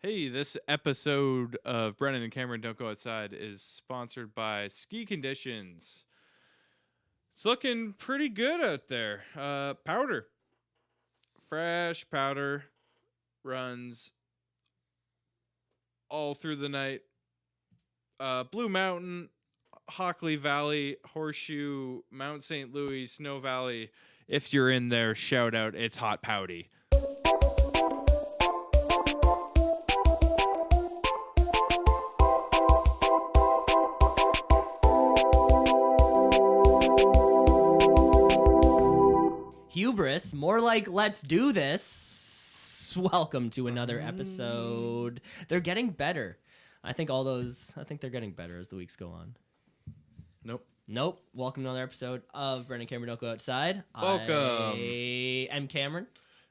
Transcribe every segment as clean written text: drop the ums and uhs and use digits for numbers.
Hey, this episode of Brennan and Cameron Don't Go Outside is sponsored by Ski Conditions. It's looking pretty good out there. Powder. Fresh powder runs all through the night. Blue Mountain, Hockley Valley, Horseshoe, Mount St. Louis, Snow Valley. If you're in there, shout out, it's hot pouty. Hubris, more like let's do this. Welcome to another episode. They're getting better. I think they're getting better as the weeks go on. Nope. Welcome to another episode of Brendan Cameron Don't Go Outside. Welcome. I am Cameron.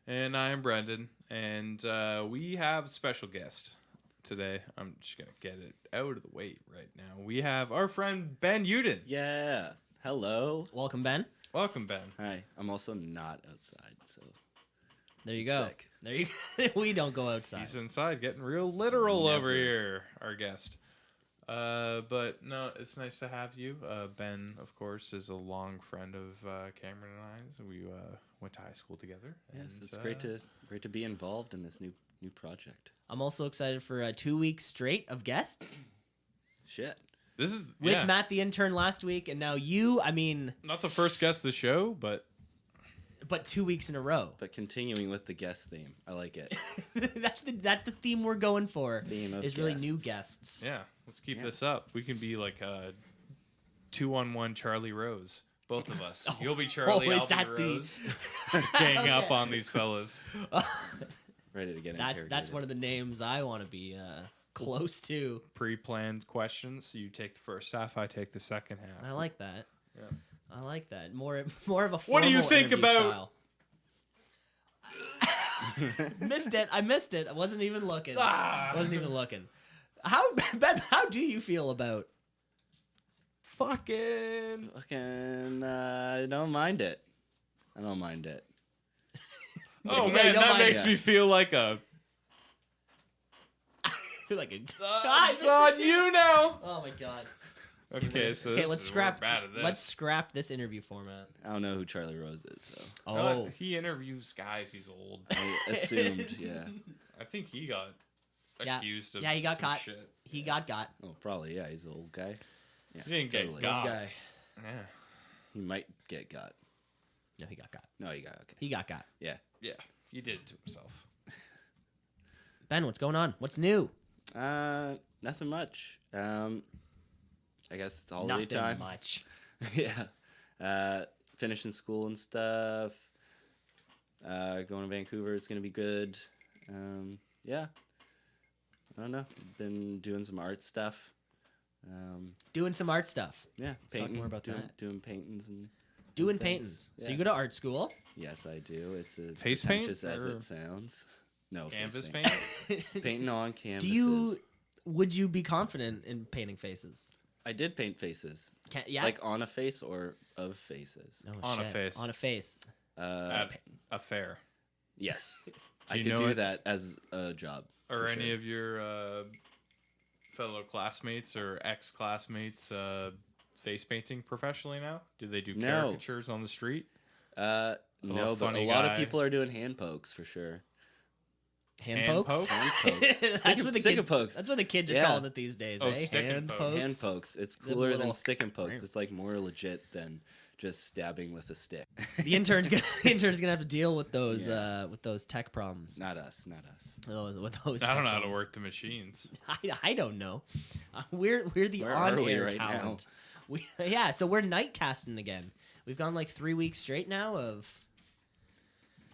And I am Brendan. And we have a special guest today. I'm just going to get it out of the way right now. We have our friend Ben Uden. Yeah. Hello. Welcome, Ben. Welcome, Ben. Hi. I'm also not outside, so There you go. sick. There you We don't go outside. He's inside getting real literal over here, our guest. But no, it's nice to have you. Ben, of course, is a long friend of Cameron and I. So we went to high school together. Yes, and, it's great to be involved in this new project. I'm also excited for 2 weeks straight of guests Shit. This is with Matt the intern last week, and now you. I mean, not the first guest of the show, but 2 weeks in a row. But continuing with the guest theme, I like it. that's the theme we're going for. Theme of is really new guests. guests. yeah, let's keep this up. We can be like a 2-on-1 Charlie Rose. Both of us. You'll be Charlie, is I'll be that the- Rose. Gang up on these fellas. Ready to get That's interrogated. one of the names I want to be close to. Pre-planned questions. You take the first half, I take the second half. I like that. Yeah. I like that. More of a formal What do you think interview about- style. Missed it. I missed it. I wasn't even looking. Ah. I wasn't even looking. Ben, how do you feel about Fucking. I don't mind it. I don't mind it. Oh Yeah, man, you don't that mind makes it. me feel like a. like a It's on you now. Oh my god. Okay, so Okay, this let's is, scrap. we're bad at this. Let's scrap this interview format. I don't know who Charlie Rose is, so Oh, He interviews guys. He's old. I assumed, yeah. I think he got Yeah. accused of. Yeah, he got some caught. Shit. he got. Oh, probably, yeah, he's an old guy. Yeah, He didn't get totally. got. Guy. Yeah. He might get got. No, he got got. No, he got, okay. He got got. Yeah. Yeah. He did it to himself. Ben, what's going on? What's new? Nothing much. I guess it's holiday Nothing time. much. Yeah. Finishing school and stuff. Going to Vancouver. It's going to be good. Yeah. I don't know. Been doing some art stuff. Doing some art stuff. Yeah. Let's talk more about that. Doing paintings and Doing things. paintings. So Yeah. you go to art school. Yes, I do. It's as Face paint pretentious as or it sounds. No, Canvas face paint. Painting on Do canvases. you? Would you be confident in painting faces? I did paint faces. Yeah. Like on a face or of faces. Oh, On a shit. face. On a face. At a fair. Yes. I You could know do it? that as a job. Or for any sure. of your fellow classmates or ex-classmates face painting professionally now? Do they do No. caricatures on the street? No, but a funny lot guy. of people are doing hand pokes for sure. Hand Hand pokes. pokes? Hand pokes. That's what the Stick kid, and pokes. That's what the kids are Yeah. calling it these days. Oh, eh? stick and Hand pokes. pokes. Hand pokes. It's The cooler little- than stick and pokes. It's like more legit than just stabbing with a stick. The intern's gonna have to deal with those tech problems. Not us. Not us. With those I tech don't know how to problems. work the machines. I don't know. We're the Where are we on-air right talent. So we're night casting again. We've gone like 3 weeks straight now of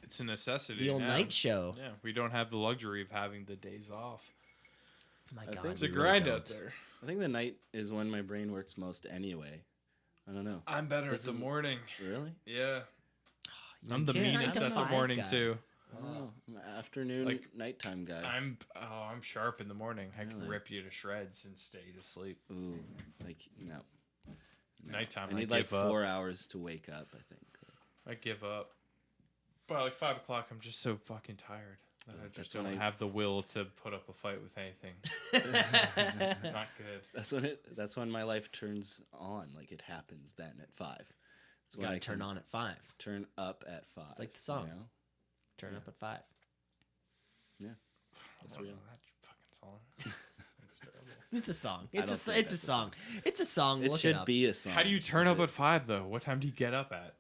It's a necessity. the old now. night show. Yeah, we don't have the luxury of having the days off. My I God, think It's a we really grind don't. out there. I think the night is when my brain works most anyway. I don't know. I'm better This at the is- morning. Really? Yeah. You I'm the can't- meanest I'm a at the five morning guy. too. Oh, I'm an afternoon, Like, nighttime guy. I'm sharp in the morning. I can Really? rip you to shreds and stay to sleep. Ooh, like no. Nighttime, I need I like give up. 4 hours to wake up. I think. I give up. By like 5 o'clock, I'm just so fucking tired. I just That's don't when have the will to put up a fight with anything. Not good. That's when my life turns on. Like it happens then at 5. It's You when gotta I turn can on at 5. turn up at 5. It's like the song. You know? Turn Yeah. up at 5. Yeah, that's real. That fucking song. It's terrible. It's a song. don't It's a think it's a that's a song. It's a song. It Look should it up. be a song. How do you turn up at 5 though? What time do you get up at?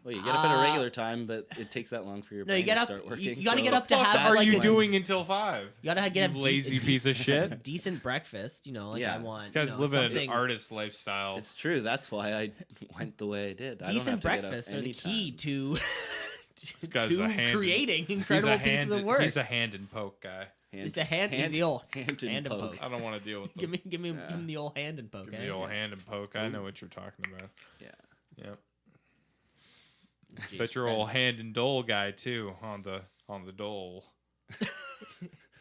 Well, you get up at a regular time, but it takes that long for your No, brain you get to up- start you- working. you gotta so get up to What have, are like, you a- doing until 5? You gotta get You a lazy piece of shit. decent breakfast. You know, like Yeah. I want. This guy's you know, living something, an artist lifestyle. It's true. That's why I went the way I did. I don't decent have to get up breakfasts are the any key times. to guy's a hand- creating He's incredible a pieces of hand. work. He's a hand and poke guy. It's a hand the old hand hand and poke. I don't want to deal with Give them. me, give him the old hand and poke. Give eh? me the old hand and poke. I know what you're talking about. Yeah. Yep. Jeez, Bet your Ben. old hand and dole guy too on the dole.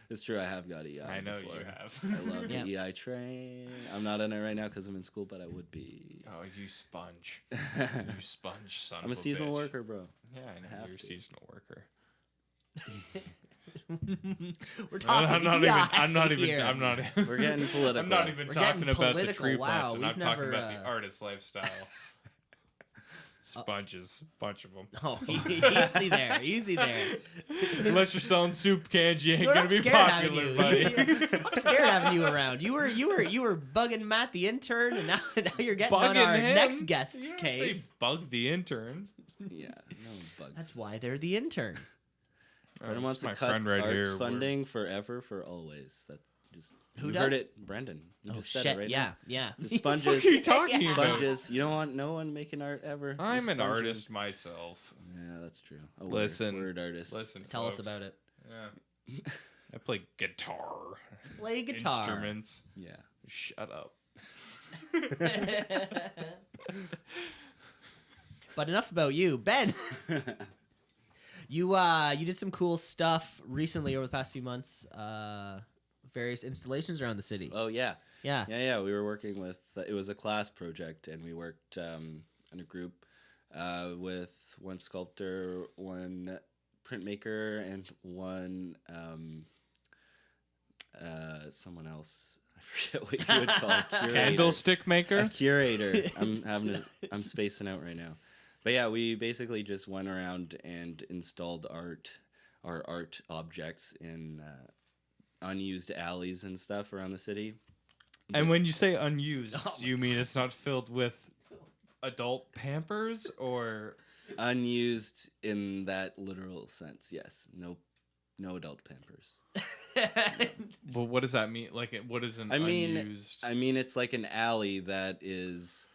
It's true. I have got EI. I know before. you have. I love Yeah. the EI train. I'm not in it right now because I'm in school, but I would be. Oh, you sponge. You sponge son I'm of a seasonal bitch. worker, bro. Yeah, I know. Have You're a to. seasonal worker. We're talking. I'm not EI even. I'm not even. here. I'm not. We're getting political. I'm not even We're talking getting about the political. tree Wow, planting. we've I'm talking never, about the artist lifestyle. Sponges, bunch of them. Oh, easy there, easy there. Unless you're selling soup cans, you ain't We're gonna not be scared having popular, you. buddy. I'm scared having you around. You were bugging Matt the intern, and now you're getting on Bugging our him? next guest's You don't case. say bug the intern. Yeah, no bugs. That's why they're the intern. Brendan This wants is to my cut friend right arts here. funding forever for always. That just Who you does? heard it, Brendan. You Oh just said shit! it right yeah, now. yeah. The sponges. What are you talking Yeah. about? Sponges. You don't want no one making art ever. I'm Just an sponges. artist myself. Yeah, that's true. A Listen. word artist. Listen, Tell us folks. about it. Yeah. I play guitar. Play guitar. Instruments. Yeah. Shut up. But enough about you, Ben. You did some cool stuff recently over the past few months. Various installations around the city. Oh yeah. Yeah. Yeah. We were working with. It was a class project, and we worked in a group with one sculptor, one printmaker, and one someone else. I forget what you would call a curator. Candlestick A maker. curator. I'm spacing out right now. But yeah, we basically just went around and installed our art objects in unused alleys and stuff around the city. And when you say unused, do you mean it's not filled with adult Pampers or? Unused in that literal sense, yes. No adult Pampers. Well, what does that mean? Like, what is an unused? I mean, it's like an alley that is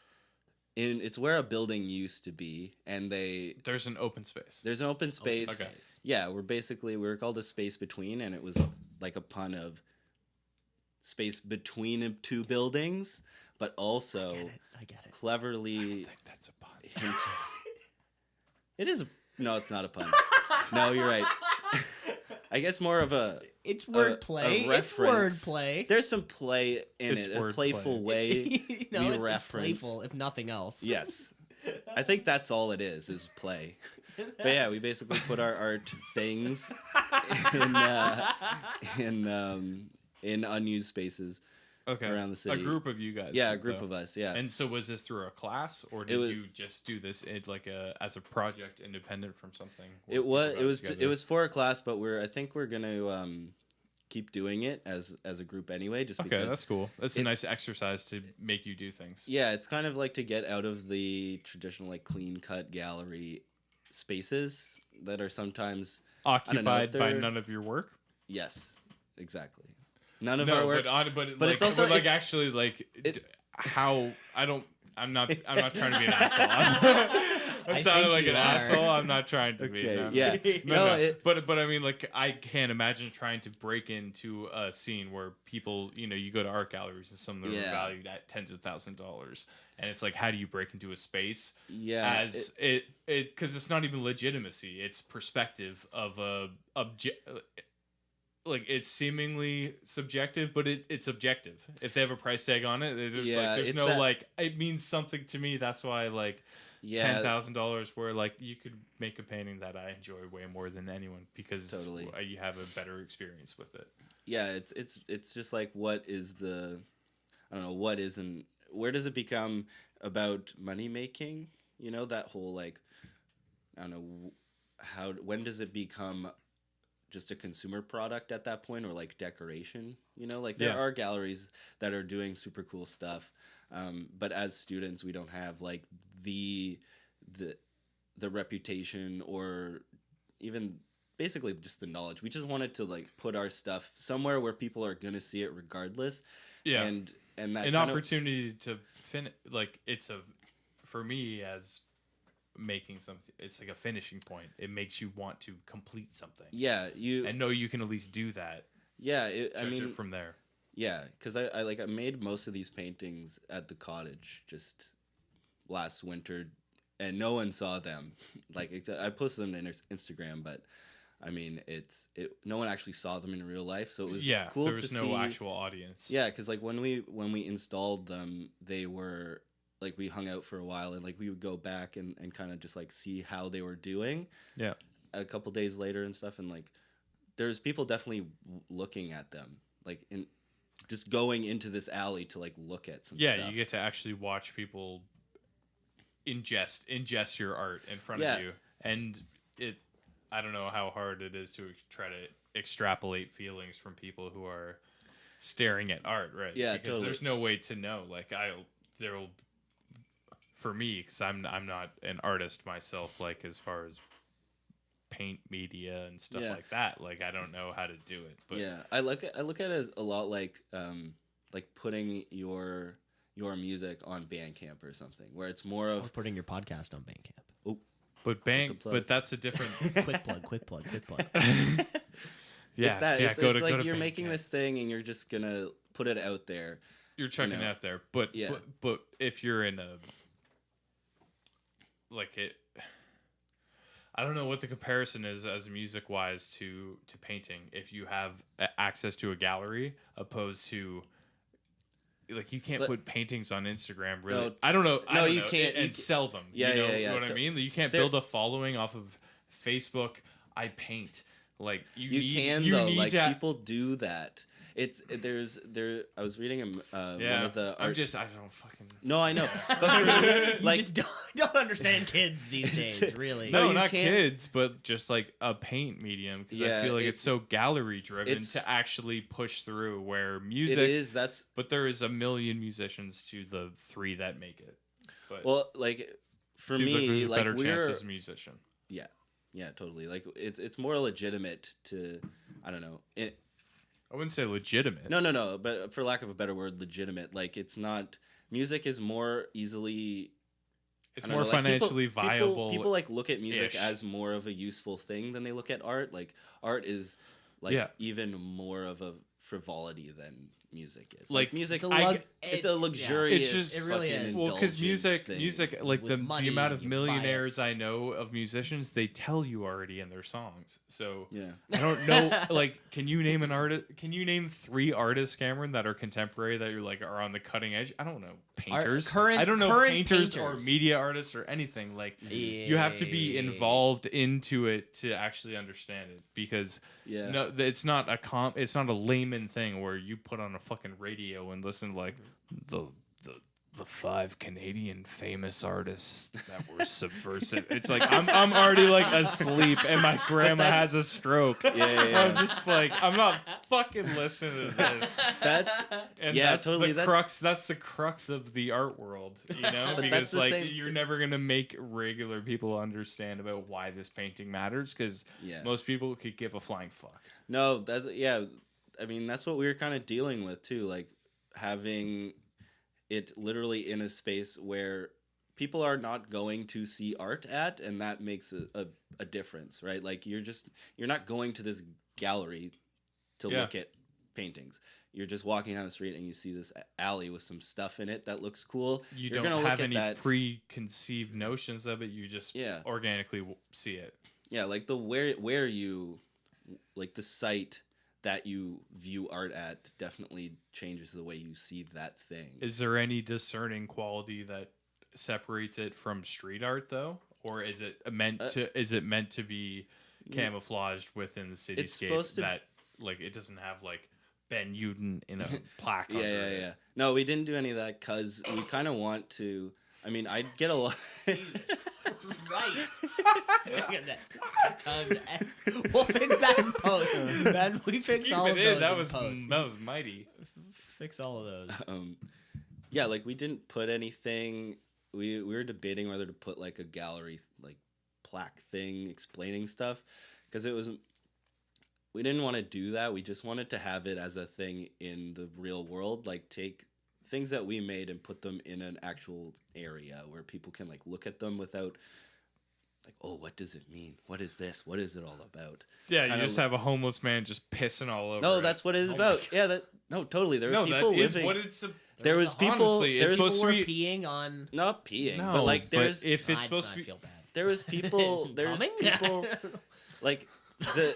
it's where a building used to be, and There's an open space. there's an open space. Okay. Yeah, we were called a space between, and it was like a pun of space between two buildings, but also I get it. cleverly I think that's a pun. hint- It is. No, it's not a pun. No, you're right. I guess more of a. It's a wordplay. It's reference. wordplay. There's some play in It's it, a wordplay. playful way. It's reference. playful, if nothing else. Yes, I think that's all it is play. But yeah, we basically put our art things in unused spaces Okay. around the city. A group of you guys. Yeah, a group though. of us. Yeah, And so was this through a class, or did was- you just do this as a project, independent from something? it was for a class, but I think we're gonna keep doing it as a group anyway. Just Okay, because that's cool. That's a nice exercise to make you do things. Yeah, it's kind of like to get out of the traditional like clean cut gallery spaces that are sometimes Occupied by they're- none of your work. yes, exactly. None of No, our work. but but it's also- like it's- actually like it- how I'm not trying to be an asshole. I That sounded think like you an are. asshole. I'm not trying to be. Okay, No. yeah. No. it- But I mean, like, I can't imagine trying to break into a scene where people, you go to art galleries and some of them are Yeah. valued at tens of thousands of dollars, and it's like, how do you break into a space? Yeah, As because it's not even legitimacy; it's perspective of a like it's seemingly subjective, but it's objective. If they have a price tag on it, there's no like it means something to me. That's why like $10,000 where like you could make a painting that I enjoy way more than anyone because you have a better experience with it. Yeah, it's just like what is the I don't know what isn't where does it become about money making? You know, that whole like I don't know when does it become just a consumer product at that point or like decoration, you know, like there are galleries that are doing super cool stuff. But as students, we don't have like the reputation or even basically just the knowledge. We just wanted to like put our stuff somewhere where people are going to see it regardless. Yeah. And that an opportunity to finish, like it's for me as making something, it's like a finishing point. It makes you want to complete something. Yeah, and know you can at least do that. Yeah, I mean it from there. Yeah, because I made most of these paintings at the cottage just last winter, and no one saw them. Like I posted them to Instagram, but I mean no one actually saw them in real life. So it was cool to see. There was no actual audience. Yeah, because like when we installed them, they were. Like we hung out for a while and like we would go back and kind of just like see how they were doing. Yeah. A couple days later and stuff. And like, there's people definitely looking at them, like just going into this alley to like look at some stuff. Yeah. You get to actually watch people ingest your art in front of you. And I don't know how hard it is to try to extrapolate feelings from people who are staring at art. Right. Yeah. Because there's no way to know. Like there'll, for me, because I'm not an artist myself, like as far as paint media and stuff like that, like I don't know how to do it. But yeah, I look at it as a lot like putting your music on Bandcamp or something, where it's more of putting your podcast on Bandcamp. Oh, but that's a different quick plug. Yeah, it's like you're making this thing and you're just gonna put it out there. You're chucking it out there, but if you're in a like it, I don't know what the comparison is as music wise to painting. If you have access to a gallery, opposed to like you can't put paintings on Instagram. Really, no, I don't know. No, you can't and sell them. Yeah, you know, yeah. You know what I mean? You can't build a following off of Facebook. I paint. Like people do that. I was reading one of the art. I don't fucking. No, I know. But you just don't understand kids these days, really. No, not kids, but just like a paint medium. Because I feel like it's so gallery driven to actually push through. Where music but there is a million musicians to the 3 that make it. But well, like for seems me, like better chance as a musician. Yeah, yeah, totally. Like it's more legitimate to, I don't know. I wouldn't say legitimate. No, but for lack of a better word, legitimate. Like it's not. Music is more easily. It's more financially viable. People like look at music as more of a useful thing than they look at art. Like art is like even more of a frivolity than music is. Like music, it's a luxurious. It's just, it really is. Well, because music, like the amount of millionaires I know of musicians, they tell you already in their songs. So I don't know. Like, can you name an artist? Can you name 3 artists, Cameron, that are contemporary that you're like are on the cutting edge? I don't know. Painters. I don't know painters or media artists or anything. Like you have to be involved into it to actually understand it because no, it's not a layman thing where you put on a fucking radio and listen to like the 5 Canadian famous artists that were subversive. It's like I'm already like asleep and my grandma has a stroke. Yeah. I'm just like I'm not fucking listening to this. That's totally the crux. That's the crux of the art world, you know, because like you're never gonna make regular people understand about why this painting matters because most people could give a flying fuck. No, I mean that's what we were kind of dealing with too, like having it literally in a space where people are not going to see art at, and that makes a difference, right? Like you're not going to this gallery to look at paintings. You're just walking down the street and you see this alley with some stuff in it that looks cool. You're don't have any preconceived notions of it. You just organically see it. Yeah, like the where you like the site that you view art at definitely changes the way you see that thing. Is there any discerning quality that separates it from street art though, or is it meant to be camouflaged within the cityscape supposed to- that like it doesn't have like Ben Uden in a plaque? Yeah, under yeah, it? yeah. No, we didn't do any of that because we kind of want to. I mean, I'd get a lot. Christ. We'll fix that in post. Man, we fix Keep all it of in. those That in was post. mighty. Fix all of those. Yeah, like we didn't put anything. We were debating whether to put like a gallery like plaque thing explaining stuff because we didn't want to do that. We just wanted to have it as a thing in the real world, like take things that we made and put them in an actual area where people can like look at them without like, oh, what does it mean? What is this? What is it all about? Yeah, you Kinda just have a homeless man just pissing all over. No, it. that's what it's Oh my about. Yeah, no, totally. There were people that is living. what it's. There was people. Honestly, There it's was supposed to People be were peeing on. not peeing, No, but like there's if it's I'd supposed to be. feel bad. there was people. There's Coming? people like the.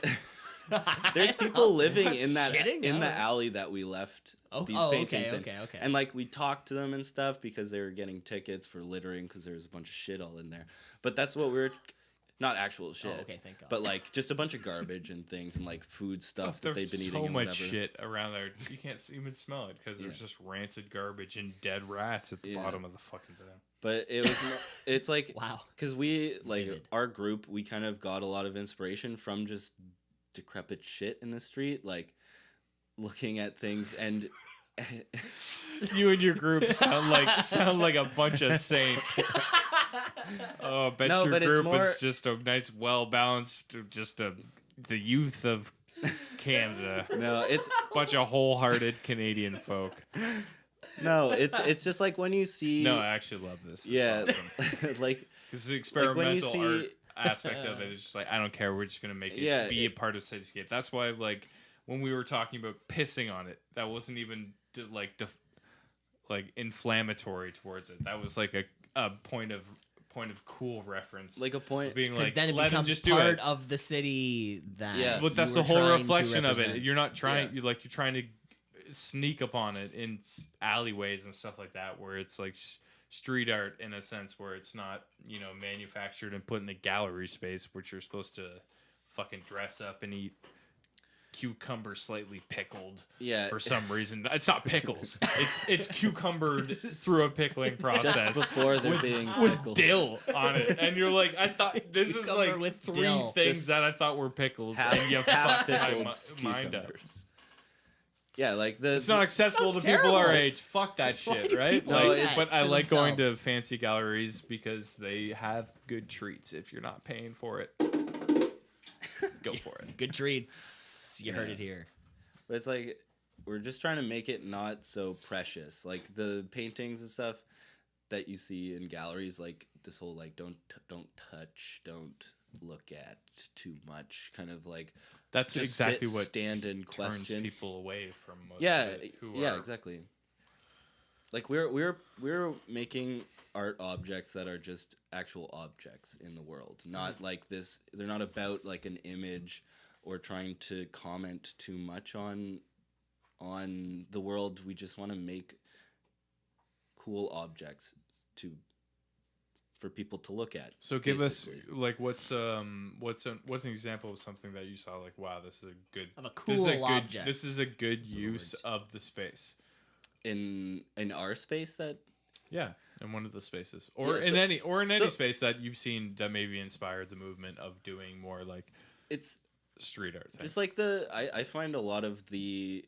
There's people living in that Shitting? in the Oh. alley that we left these okay, paintings in. okay. And like we talked to them and stuff because they were getting tickets for littering because there was a bunch of shit all in there. But that's what we're not actual shit. Oh, okay, thank God. But like just a bunch of garbage and things and like food stuff that There's they've been eating so and much whatever. shit around there. You can't even smell it because there's just rancid garbage and dead rats at the Yeah. bottom of the fucking thing. But it was it's like Wow. because we like Vivid. our group we kind of got a lot of inspiration from just decrepit shit in the street, like looking at things and You and your group sound like a bunch of saints. Oh, I bet No, your but it's group more- is just a nice, well balanced, the youth of Canada. no, it's Bunch of wholehearted Canadian folk. no, it's just like when you see No, I actually love this. It's yeah, awesome. like Because the Like when you experimental see- art aspect of it is just like, I don't care. We're just gonna make it Yeah, be a part of Cityscape. That's why, like, when we were talking about pissing on it, that wasn't even inflammatory towards it. That was like a point of cool reference. like a point. Being Because like, then it let him becomes just do part it. of the city that. Yeah. But that's you the were whole trying to reflection of it. represent. You're not trying. Yeah. You're trying to sneak upon it in alleyways and stuff like that, where it's like street art in a sense, where it's not manufactured and put in a gallery space, which you're supposed to fucking dress up and eat cucumber slightly pickled. Yeah. For some reason, it's not pickles. It's cucumbered through a pickling process. Just before they're being With pickled. dill on it, and you're like, I thought this is Cucumber like with three dill. things Just that I thought were pickles, half, and you half fucked my pickled mind up. cucumbers. Yeah, like the It's not accessible to Sounds people our terrible. age. Fuck that shit, Why right? people do Like, that but I for like going to themselves? fancy galleries because they have good treats. If you're not paying for it, go for it. Good treats. You heard Yeah. it here. But it's like we're just trying to make it not so precious. Like the paintings and stuff that you see in galleries, like this whole like don't touch, don't look at too much, kind of like That's just exactly sit, what stand and turns question. people away from most. Yeah, of it, who yeah, are, exactly. Like we're making art objects that are just actual objects in the world, not like this. They're not about like an image or trying to comment too much on the world. We just want to make cool objects for people to look at. So give basically. us like what's an example of something that you saw like, wow, this is a good Of a this is a cool good- object. This is a good Those are use words. of the space. in our space that Yeah, in one of the spaces, or Yeah, in so- any so- space that you've seen that maybe inspired the movement of doing more like it's street art things. just like I find a lot of the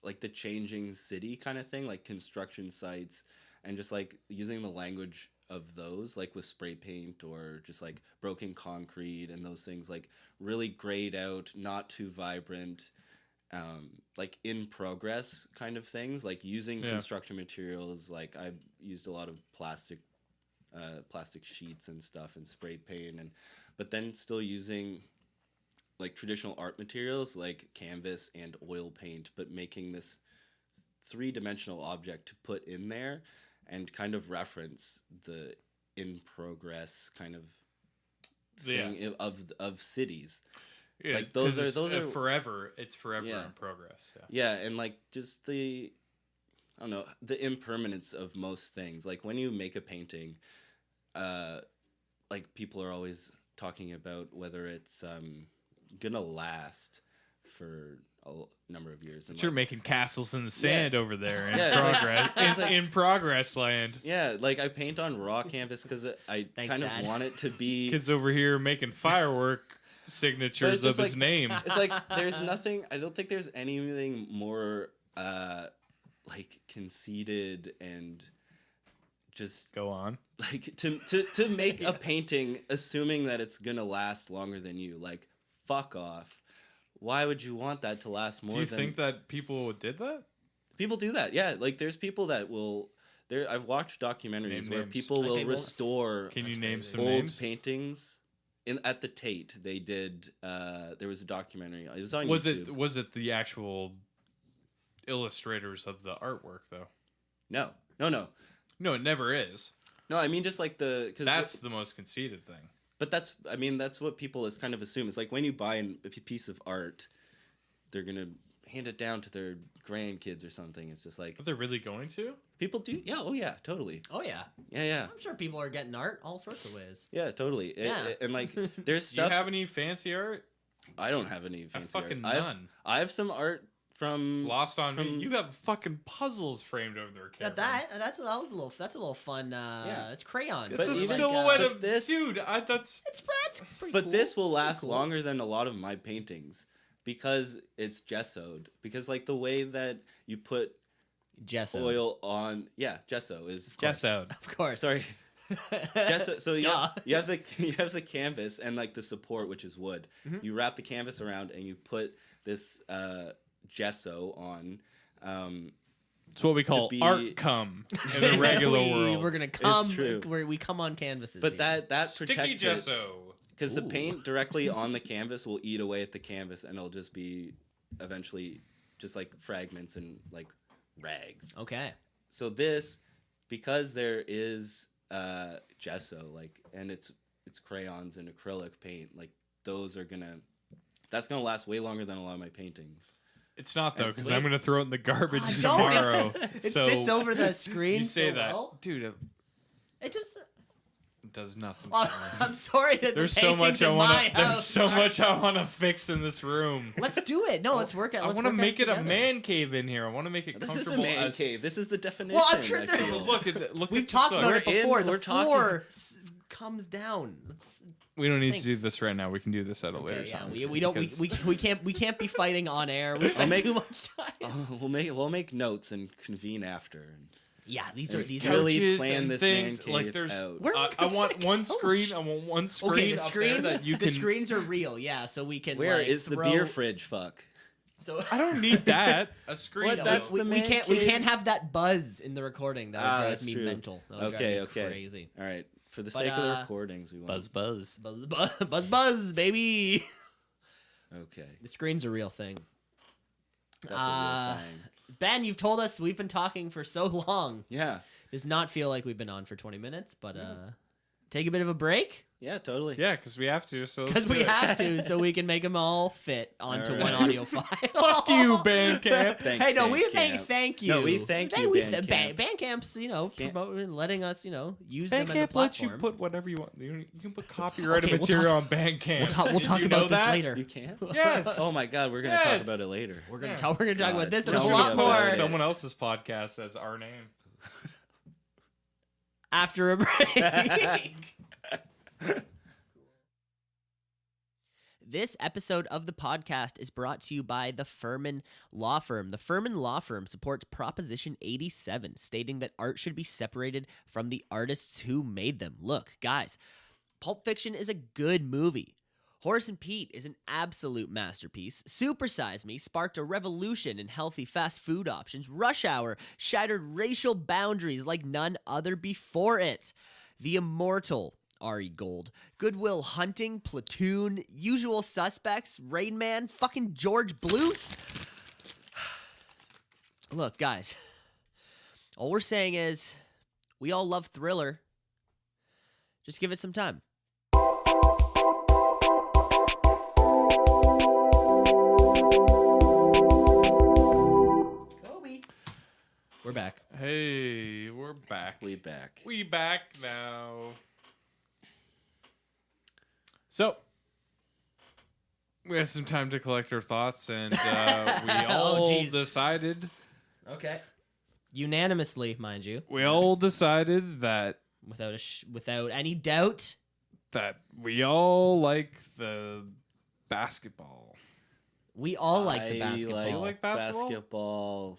like the changing city kind of thing, like construction sites and just like using the language of those, like with spray paint or just like broken concrete and those things, like really grayed out, not too vibrant, like in progress kind of things, like using Yeah. construction materials. Like I've used a lot of plastic sheets and stuff and spray paint, but then still using like traditional art materials like canvas and oil paint, but making this three-dimensional object to put in there and kind of reference the in progress kind of thing of cities. Yeah, Like those 'cause are it's forever. It's forever Yeah. in progress. Yeah. Yeah, and like just the, I don't know, the impermanence of most things. Like when you make a painting, like people are always talking about whether it's gonna last for a number of years. And But you're like, making castles in the sand over there in Yeah, it's like- progress. it's like- in progress land. yeah, like I paint on raw canvas because I Thanks, kind Dad. of want it to be. Kids over here making firework signatures of just his name. It's like there's nothing. I don't think there's anything more like conceited and just Go on. like to make a painting assuming that it's gonna last longer than you. Like fuck off. Why would you want that to last more? Do you than think that people did that? people do that? Yeah, like there's people that will. There, I've watched documentaries Name where names. people Like will they will restore Can you That's name crazy. some old names? paintings. At the Tate, they did. There was a documentary. It was on Was YouTube. it the actual illustrators of the artwork though? No. No, it never is. No, I mean just like the because That's the most conceited thing. but that's I mean that's what people is kind of assume. It's like when you buy a piece of art, they're gonna hand it down to their grandkids or something. It's just like Are they really going to? people do. Yeah, oh yeah, totally. Oh yeah, Yeah, I'm sure people are getting art all sorts of ways. yeah, totally. Yeah. And like there's Do you stuff. have any fancy art? I don't have any I fancy fucking art. none. I have some art It's from lost on from- me. You have fucking puzzles framed over there. Yeah, Cameron. that's a little fun. Yeah. It's crayons. It's But a even- silhouette but of this- dude. That's It's pretty But cool. this will Pretty last cool. longer than a lot of my paintings because it's gessoed. Because like the way that you put Gesso. oil on, yeah, gesso is gessoed. Of course. Sorry, gesso. So Duh. you have the canvas and like the support, which is wood. Mhm. You wrap the canvas around and you put this gesso on. It's what we call be- art cum in the regular world. We're gonna come. true. We come on canvases. But here. that Sticky protects it gesso. because the Ooh. paint directly on the canvas will eat away at the canvas and it'll just be eventually just like fragments and like rags. Okay. So this, because there is gesso, like, and it's crayons and acrylic paint, like those are that's gonna last way longer than a lot of my paintings. It's not though, That's because sweet. I'm gonna throw it in the garbage Don't. tomorrow. It so sits over the screen. you say so that, well. dude. It just. It does nothing. Oh, for me. I'm sorry that There's the so paintings much I in want my to. There's house so are- much I want to fix in this room. Let's do it. No, let's work out. I want to make it a man cave in here. I want to make it This is a comfortable. man as, cave. This is the definition. Well, I'm sure I there- feel. Look at look. We've at talked this, about look. it before. we're The talking- floor comes down. Let's. We don't need to do sinks. this right now. We can do this at a later Okay, yeah, time. we don't because- we can't be fighting on air. We spend make- too much time. We'll make notes and convene after. Yeah, these And are these really are. couches plan and this things. man Like cave there's, out. Where are we I gonna want fit a one couch? screen. I want one screen. Okay, the up there screens that you the can. screens are real. Yeah, so we can. Where like, is the throw- beer fridge? Fuck. So I don't need that. A screen. What? No, That's we, the we man can't we cave? can't have that buzz in the recording. That would drive that's me true. mental. That would Okay, drive me okay. crazy. All right. For the But, sake of the recordings, we want. buzz. Buzz buzz buzz, baby. Okay. The screen's a real thing. That's a real thing. Ben, you've told us we've been talking for so long. Yeah. Does not feel like we've been on for 20 minutes, but take a bit of a break Yeah. Totally. Yeah, because we have to. So let's because we do it. have to, so we can make them all fit onto All one right. audio file. Fuck you, Bandcamp. Thanks, Hey, no, we Bandcamp. thank you. No, we thank you, Bandcamp. Bandcamp's, Can't- promoting, letting us, use them as a Bandcamp lets you platform. put whatever you want. You can put copyrighted Okay, we'll material on Bandcamp. We'll Did talk you know about this that? later. You can? Yes. Oh my God, we're gonna Yes. talk about it later. We're gonna Yeah. talk. We're gonna talk God. about this and We're a gonna lot talk more about it. Someone else's podcast as our name. after a break. This episode of the podcast is brought to you by the Furman Law Firm. The Furman Law Firm supports Proposition 87, stating that art should be separated from the artists who made them. Look, guys, Pulp Fiction is a good movie. Horace and Pete is an absolute masterpiece. Super Size Me sparked a revolution in healthy fast food options. Rush Hour shattered racial boundaries like none other before it. The Immortal, Ari Gold, Goodwill Hunting, Platoon, Usual Suspects, Rain Man, fucking George Bluth. Look, guys, all we're saying is we all love Thriller. Just give it some time. back. Hey, we're back. We back. We back now. So, we had some time to collect our thoughts, and we all jeez. decided. Okay. Unanimously, mind you, We all decided that without any doubt. we all like the basketball. We all like the I basketball. You like basketball?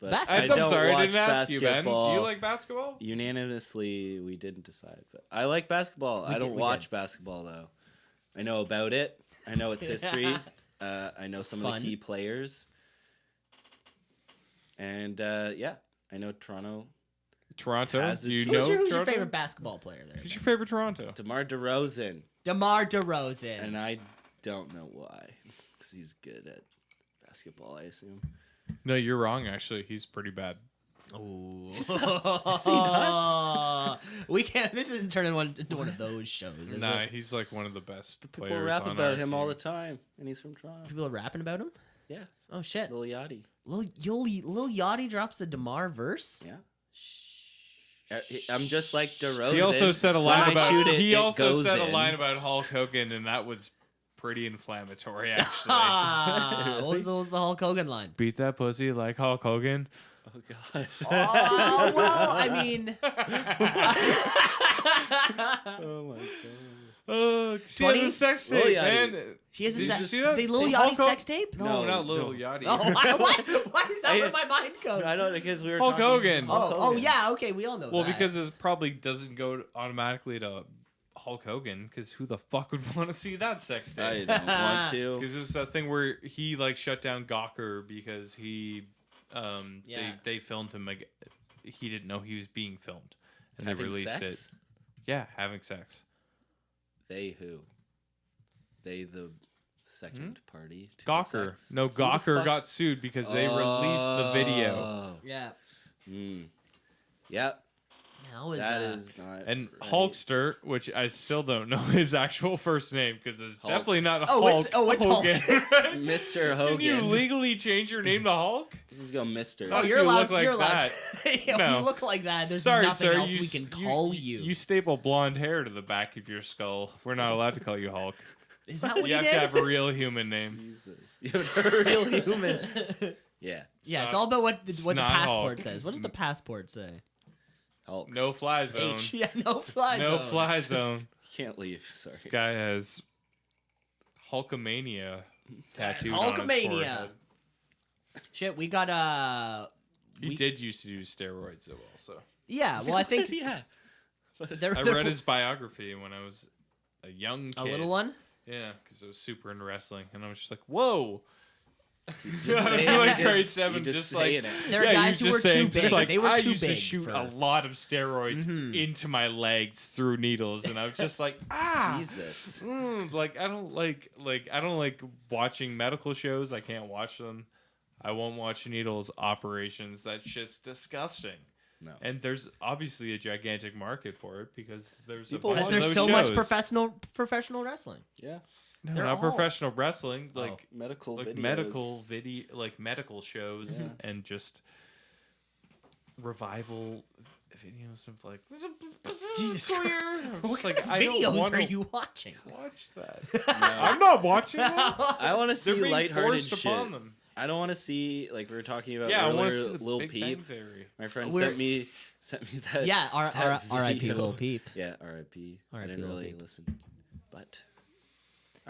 But Basketball. I'm sorry, I didn't watch ask you, Ben. Do you basketball. like basketball? Unanimously, we didn't decide, but I like basketball. I don't we watch basketball though. I know about it. I know its history. I know some of fun. the key players. And yeah, I know Toronto. Toronto. Has a You team. know Who's your Toronto? favorite basketball player there? Who's your favorite Toronto? DeMar DeRozan, DeMar DeRozan. and I don't know why, because he's good at basketball. I assume. No, you're wrong. Actually, he's pretty bad. Oh, Is he not? we can't. This isn't turning into one of those shows, is Nah, it? he's like one of the best People players. rap on about our him all team. the time, and he's from Toronto. People are rapping about him. Yeah, Oh shit! Lil Yachty. Lil Yachty drops a DeMar verse. Yeah. I'm just like DeRozan. He also said a line When I about. shoot it, He it also goes said a in. line about Hulk Hogan, and that was pretty inflammatory. Actually, Ah, what was the Hulk Hogan line? beat that pussy like Hulk Hogan. Oh god. Oh well, I mean, Oh my god. See, that was a sex Lil tape, Yachty. man. he has a Did you sex. see that? The Lil See, Yachty Hulk Hogan- sex tape. No, No, not Lil don't. Yachty. Oh, why is that where my mind goes? I don't because we were Hulk talking Hogan. Hulk Oh Hogan. yeah, okay, we all know Well, that. because it probably doesn't go automatically to Hulk Hogan, because who the fuck would want to see that sex I tape? don't want to. Because it was that thing where he like shut down Gawker because he, Yeah. they filmed him. Like, he didn't know he was being filmed, and Having they released sex? it. Yeah, having sex. They who? They the second party. To the Gawker. sex? No, Who the Gawker fuck- got sued because they released the video. Oh. yeah, Yep. that was That is not. And right. Hulkster, which I still don't know his actual first name because it's Hulk. definitely not Oh, Hulk. it's Hulk. Hogan. Mr. Can Hogan. you legally change your name to Hulk? This is go Mr. Oh, Oh, you're if you allowed. look like you're allowed. that. Yeah, when No. you look like that. There's Sorry, nothing sir. else You we s- can call you. You staple blonde hair to the back of your skull. We're not allowed to call you Hulk. Is that what You you have did? to have a real human name. Jesus. You're a real human. Yeah. Yeah, it's not- all about what the not passport Hulk. says. What does the passport say? Hulk. No fly zone. H. Yeah, no fly No zone. fly zone. Can't leave. Sorry. This guy has Hulkamania tattooed on his Hulkamania. forehead. Shit, we got He We- did used to do steroids though. Also, yeah. Well, I think yeah. there, I there- read his biography when I was a young kid. a little one. Yeah, because I was super into wrestling, and I was just like, "Whoa!" He's I was saying like it. grade 7, You're just saying like it. There are yeah, guys he who was were just too saying, just big. like, They were I too used to big shoot for- a lot of steroids Mhm. into my legs through needles, and I was just like, ah, Jesus. like I don't like watching medical shows. I can't watch them. I won't watch needles operations. That shit's disgusting. No. And there's obviously a gigantic market for it because there's People a bunch Because of there's those so much shows. professional wrestling. Yeah. No, they're not all- professional wrestling, Oh, like medical like videos. medical video, like medical shows, Yeah. and just revival videos of like Jesus clear. I'm just like, I don't Videos wanna are you watching? watch that? No. I'm not watching them. I want to They're see being lighthearted forced shit. upon them. I don't want to see like we were talking about Yeah, I want to earlier. see the Lil Big Peep. Bang Theory. My friend We're- sent me that. Yeah, that R.I.P. video. Lil Peep. Yeah, R.I.P. I R.I.P. didn't Lil really Peep. listen, but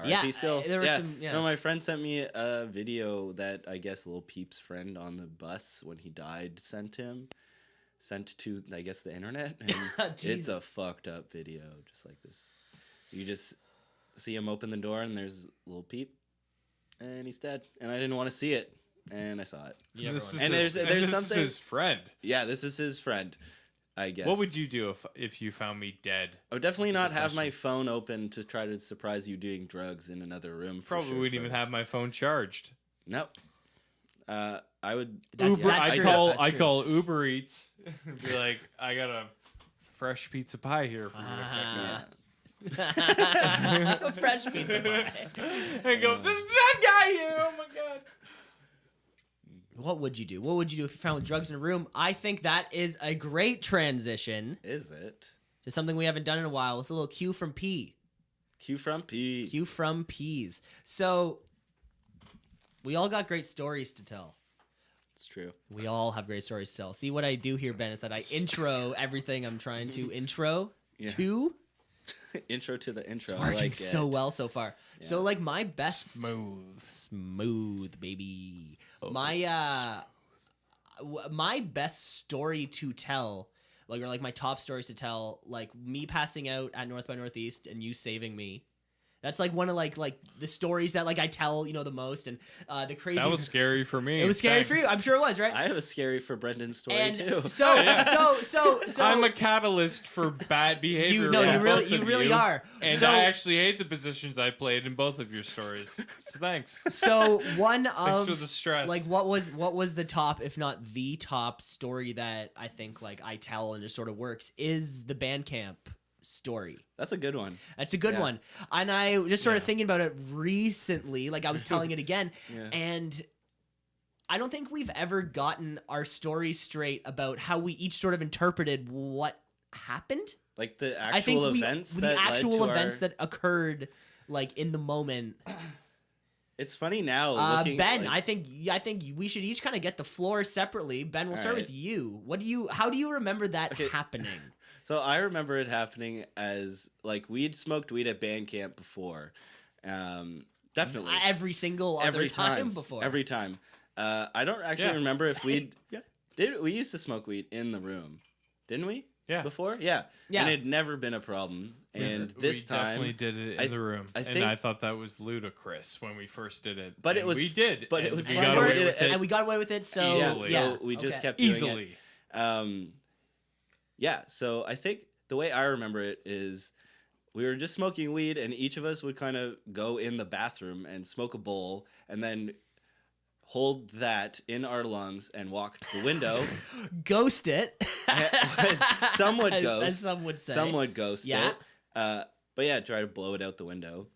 Yeah, R.I.P. Still, there was yeah. some- yeah. No, my friend sent me a video that I guess Lil Peep's friend on the bus when he died sent to I guess the internet, and it's a Jesus. fucked up video, just like this. You just see him open the door and there's Lil Peep, and he's dead, and I didn't want to see it, and I saw it. Yeah, And this is everyone And his, there's and this something- is his friend. Yeah, this is his friend, I guess. What would you do if you found me dead? I would definitely That's a not good have my question. phone open to try to surprise you doing drugs in another room. For Probably sure wouldn't even have first. my phone charged. Nope. I would. That's- Uber, that's I true. call That's I true. call Uber Eats. Be like, I got a fresh pizza pie here for you. to pick Ah. up." Fresh pizza pie. And go, this is that guy here. Oh my god. What would you do? What would you do if you found drugs in a room? I think that is a great transition Is it? to something we haven't done in a while. It's a little Q from P. Q from P. Q from P's. So we all got great stories to tell. It's true. We all have great stories to tell. See, what I do here, Ben, is that I intro everything I'm trying to intro Yeah. to. Intro to the intro. I Working like so it. well so far. So Yeah. like my best Smooth. baby. My my best story to tell, like, or like my top stories to tell, like me passing out at North by Northeast and you saving me. That's like one of like the stories that like I tell, you know, the most. And the crazy. That was scary for me. It was scary for you. Thanks. I'm sure it was, right? I have a scary for Brendan's story And too. so I'm a catalyst for bad behavior. you know from you really both you of really you, are. And so, I actually hate the positions I played in both of your stories. So thanks. so one Thanks for of the stress. like what was the top, if not the top story that I think like I tell and just sort of works is the Bandcamp story. That's a good one. That's a good Yeah. one. And I just started Yeah. thinking about it recently, like I was telling it again, Yeah. and I don't think we've ever gotten our story straight about how we each sort of interpreted what happened. Like the I think actual events the that actual led to events our... that occurred like in the moment. It's funny now looking Ben, like... I think we should each kind of get the floor separately. Ben, we'll start Alright. with you. How do you remember that Okay. happening? So I remember it happening as like we'd smoked weed at band camp before. Definitely. Every single other time before. Every time. I don't actually Yeah. remember if we'd Yeah. we used to smoke weed in the room. Didn't we? Yeah. Before? Yeah. Yeah. And it had never been a problem. And this we definitely time did it in I- the room, I and think- I thought that was ludicrous when we first did it. But it And was- we did, but it and was we fun. got We away did with it, it And we got away with it, so Easily. yeah. So we just Okay. kept doing easily. it. Yeah, so I think the way I remember it is we were just smoking weed and each of us would kind of go in the bathroom and smoke a bowl and then hold that in our lungs and walk to the window. Ghost it. Some would As ghost. some would say. Some would ghost Yeah. it. But yeah, try to blow it out the window.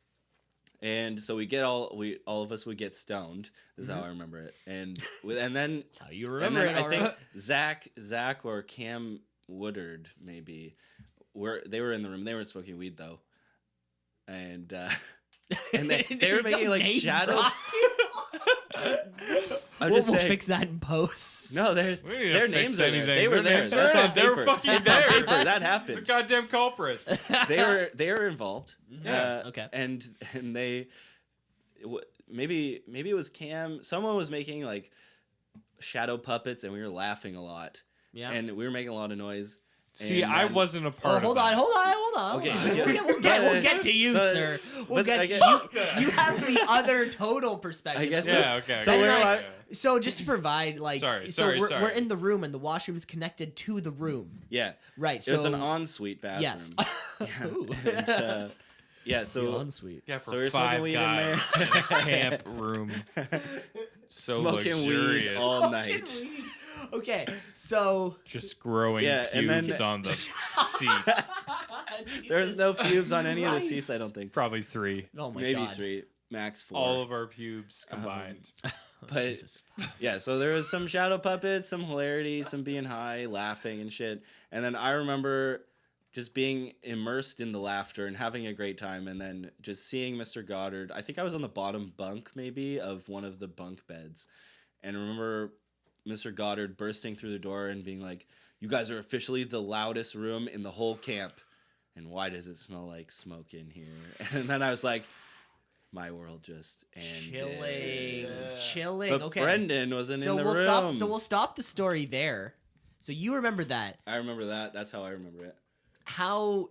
And so all of us would get stoned. This is how I remember it. And then That's how you and remember then it. I all think right. Zach or Cam Woodard maybe they were in the room. They weren't smoking weed though. And they were making like Name shadow. drop. I'm we'll just saying. fix that in post. No, We need to their fix names are there. anything. They were Their there. names That's are on there. They were paper. fucking It's on there. paper. That The happened. goddamn culprits. they were involved. Yeah. Okay. And they maybe it was Cam. Someone was making like shadow puppets, and we were laughing a lot. Yeah. And we were making a lot of noise. See, And I then- wasn't a Oh, part hold of on, that. hold on. Okay, We'll yeah. we'll get to you, But- sir. We'll but get I to guess- you. You have the other total perspective. I guess This- Yeah, okay. So okay, we're okay. like- So just to provide, like, Sorry, so sorry, we're sorry. in the room and the washroom is connected to the room, Yeah, right? it So was an ensuite bathroom. yes. Ooh. And, yeah, so ensuite. Yeah, for So we were smoking 5 weed in guys in, a camp room. So smoking luxurious. weed all night. Okay, so Just growing Yeah, and then- pubes on the seat. There's no pubes on any of the Christ. seats. I don't think. Probably 3. Oh my Maybe God. 3, max 4. All of our pubes combined. But Jesus. yeah, so there was some shadow puppets, some hilarity, some being high, laughing and shit. And then I remember just being immersed in the laughter and having a great time, and then just seeing Mr. Goddard. I think I was on the bottom bunk maybe of one of the bunk beds, and I remember Mr. Goddard bursting through the door and being like, "You guys are officially the loudest room in the whole camp, and why does it smell like smoke in here?" And then I was like, my world just ended. Chilling. But Okay. Brendan wasn't in the we'll room. stop. So we'll stop the story there. So you remember that. I remember that. That's how I remember it. How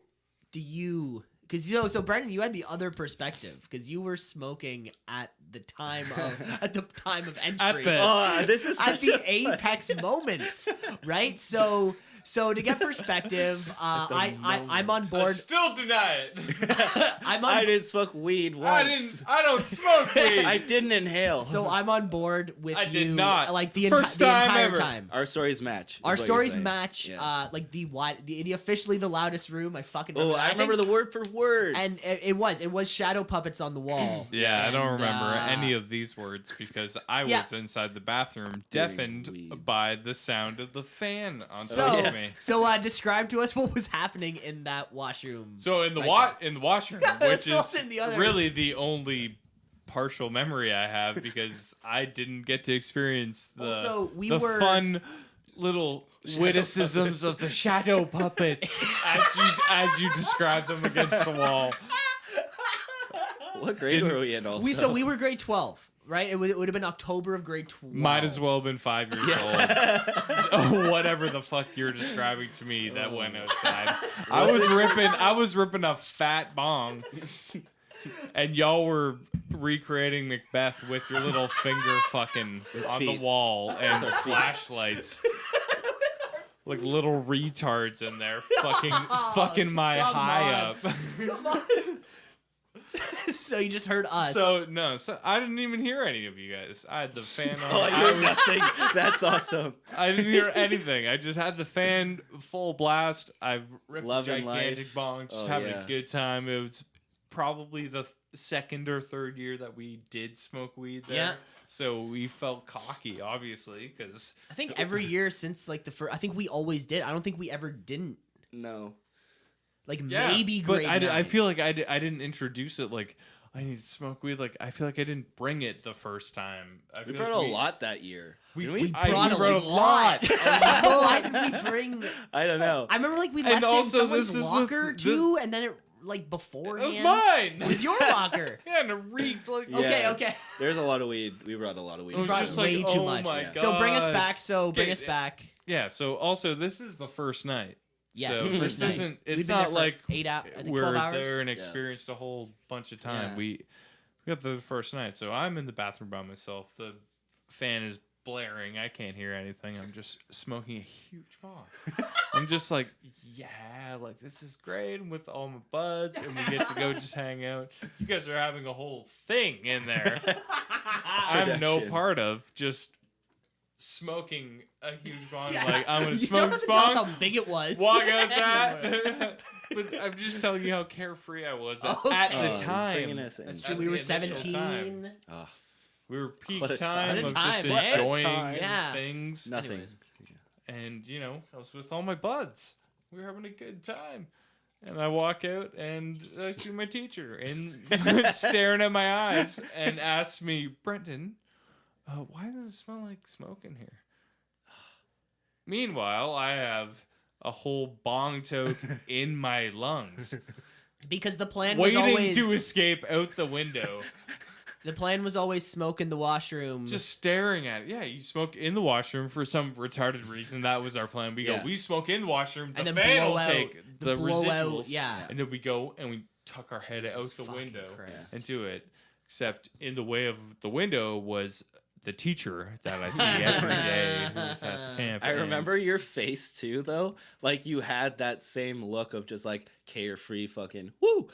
do you? Because so Brendan, you had the other perspective because you were smoking at the time of entry. the- Oh, this is At such the apex moments, right? So So to get perspective, I'm on I board. still deny it. I didn't smoke weed once. I don't smoke weed. I didn't inhale. So I'm on board with I you. did not. Like the, First the time entire ever. time. Our stories match. is Our what you're stories saying. match. Yeah. Like the officially the loudest room. I fucking Oh, remember. I remember the word for word. And it was shadow puppets on the wall. Yeah, I don't And, remember any of these words because I yeah. was inside the bathroom, Doing deafened weeds. by the sound of the fan on So, top of me. describe to us what was happening in that washroom. So in the Right in the washroom, Let's which fill is in the other- really the only partial memory I have because I didn't get to experience the Also, we the were- fun little witticisms of the shadow puppets as you describe them against the wall. What grade were we in also? we were grade 12, right? It would have been October of grade 12. Might as well have been 5 years old. Whatever the fuck you're describing to me that went outside. I was ripping a fat bong, and y'all were recreating Macbeth with your little finger fucking With on feet. the wall and our feet. flashlights. Like little retards in there, fucking my come high on. up. Come on. So you just heard us. So I didn't even hear any of you guys. I had the fan on. Oh, I you're was nothing. That's awesome. I didn't hear anything. I just had the fan full blast. I ripped Loving a gigantic life. bong, just Oh, having yeah. a good time. It was probably the second or third year that we did smoke weed there. Yeah. So we felt cocky, obviously, because I think every year since like the first, I think we always did. I don't think we ever didn't. No. Like yeah. maybe but grade I 9. feel like I didn't introduce it like I need to smoke weed. Like I feel like I didn't bring it the first time. I We feel brought like a lot that year. Didn't We we? brought, we brought a lot. Why did we bring? I don't know. I remember like we And left also, in someone's this is the- locker this- too, and then it like It beforehand. was mine. It was your locker. Yeah, and it reeked like Yeah. Okay. There's a lot of weed. We brought a lot of weed. It was brought just way like, too oh much. my Yeah. god. So bring us back. Bring Okay, us back. Yeah. So also, this is the first night. Yes, So the this first night. isn't. We've It's been there not for like 8 hours. I think we're 12 hours. there and Yeah. experienced a whole bunch of time. Yeah. We got the first night. So I'm in the bathroom by myself. The fan is blaring. I can't hear anything. I'm just smoking a huge bong. I'm just like, yeah, like this is great. I'm with all my buds, and we get to go just hang out. You guys are having a whole thing in there. I'm no Production. part of just smoking a huge bong. Yeah. Like I'm gonna You smoke don't have this to tell us bong, how big it was. walk outside. But I'm just telling you how carefree I was at Okay. the he's time. bringing us in. That's At true. We the were initial 17. time. Oh, We were peak What a time time. of What a just time, eh? enjoying Time. Yeah. things. nothing. Anyways. And, you know, I was with all my buds. We were having a good time. And I walk out and I see my teacher and staring at my eyes and asks me, Brendan, why does it smell like smoke in here? Meanwhile, I have a whole bong toke in my lungs, Because the plan was waiting always to escape out the window. the plan was always smoke in the washroom. Just staring at it. Yeah, you smoke in the washroom for some retarded reason. That was our plan. We Yeah. go, we smoke in the washroom. The and then fan blow will out take the blow residuals. out. Yeah. And then we go and we tuck our head out Jesus the fucking window Christ. and do it. Except in the way of the window was the teacher that I see every day who's at the camp. I and- remember your face too, though. Like you had that same look of just like carefree, fucking woo,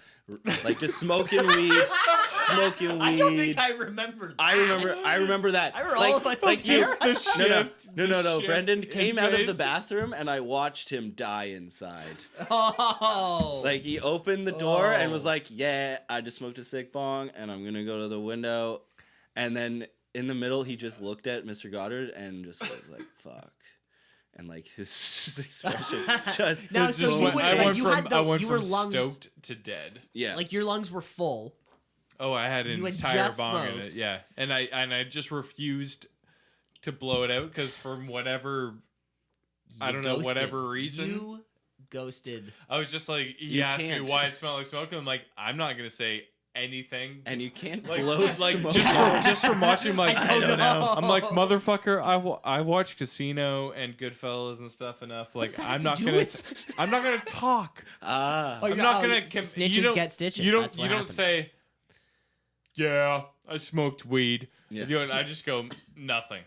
like just smoking weed, smoking weed. I don't think I remembered. I remember that. I remember like, all of us like here. you- the no, shift. no, no, no. shift Brendan in came out of the face. bathroom, and I watched him die inside. Oh. Like he opened the door and was Oh. like, "Yeah, I just smoked a sick bong, and I'm gonna go to the window." And then in the middle, he just looked at Mr. Goddard and just was like, "Fuck," and like his expression just Now, It so just you went- would- I like, went you from had the- I went you from were lungs- stoked to dead. yeah, like your lungs were full. Oh, I had an You had entire just bong in it. smoked. Yeah, and I just refused to blow it out because from whatever I You don't know, ghosted. whatever reason. You ghosted. I was just like, he You asked can't. me why it smelled like smoke, and I'm like, I'm not gonna say anything. and you can't like, blow like smoke. just from watching, like, I don't know. I'm like, motherfucker, I watch Casino and Goodfellas and stuff enough. Like, that have I'm to not do gonna, with- I'm not gonna talk. Ah, Oh, I'm you're not not- gonna. oh, snitches you don't, get stitches. You don't. That's what You don't happens. say. Yeah, I smoked weed. Yeah. You know, and I just go nothing.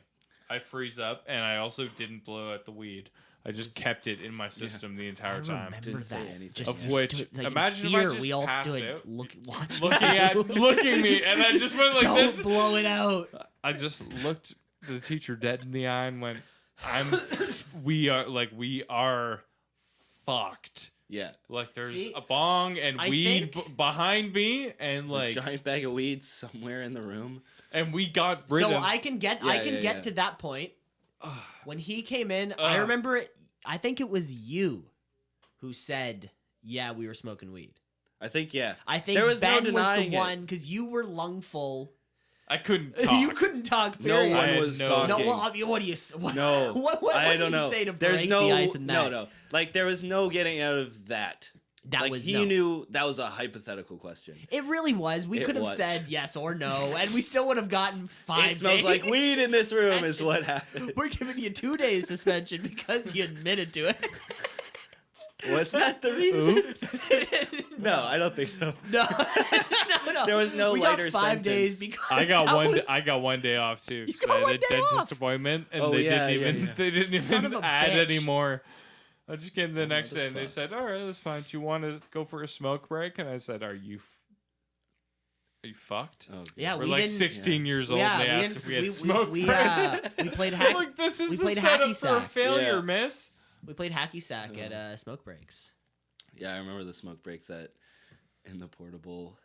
I freeze up, and I also didn't blow out the weed. I just kept it in my system the I entire time. remember Didn't say that. anything. Just Of which, stood, like, in imagine if I fear, just we all passed stood out, watching looking at me, and I just went like Don't this. blow it out. I just looked the teacher dead in the eye and went, we are fucked. Yeah. Like there's See, a bong and I weed think- behind me, and A like, giant bag of weed somewhere in the room. and we got rid So of. I can get Yeah. to that point. When he came in, I Ugh. remember it. I think it was you who said, "Yeah, we were smoking weed." I think, yeah. I think There was no Ben was the denying it. one because you were lungful. I couldn't talk. You couldn't talk. No Period. one I had was no- talking. No, well, I mean, what do you? What, No, what I do don't you know. say to There's break no, the ice in that? no. Like there was no getting out of that. That Like was he no. knew that was a hypothetical question. It really was. We It could have was. said yes or no, and we still would have gotten 5 It smells days like weed in this room, is suspension. what happened. We're giving you 2 days suspension because you admitted to it. Was that the reason? Oops. No, I don't think so. No, no. There was no we lighter got 5 days sentence. because I got that one. was- I got one day off too. You 'Cause got I had one a day dentist off. appointment, and Oh, they yeah, didn't yeah, even. yeah. They didn't Son even of a add bitch. anymore. I just came the next day, and they fuck? said, "All right, that's fine. Do you want to go for a smoke break?" And I said, "Are you fucked?" Oh, God. Yeah, We're we like didn't. 16 years old. Yeah, and they we asked if we didn't. had smoke We breaks. played I'm hack. like, this is we the played setup hacky for a sack. failure, Yeah. miss. We played hacky sack at smoke breaks. Yeah, I remember the smoke breaks in the portable.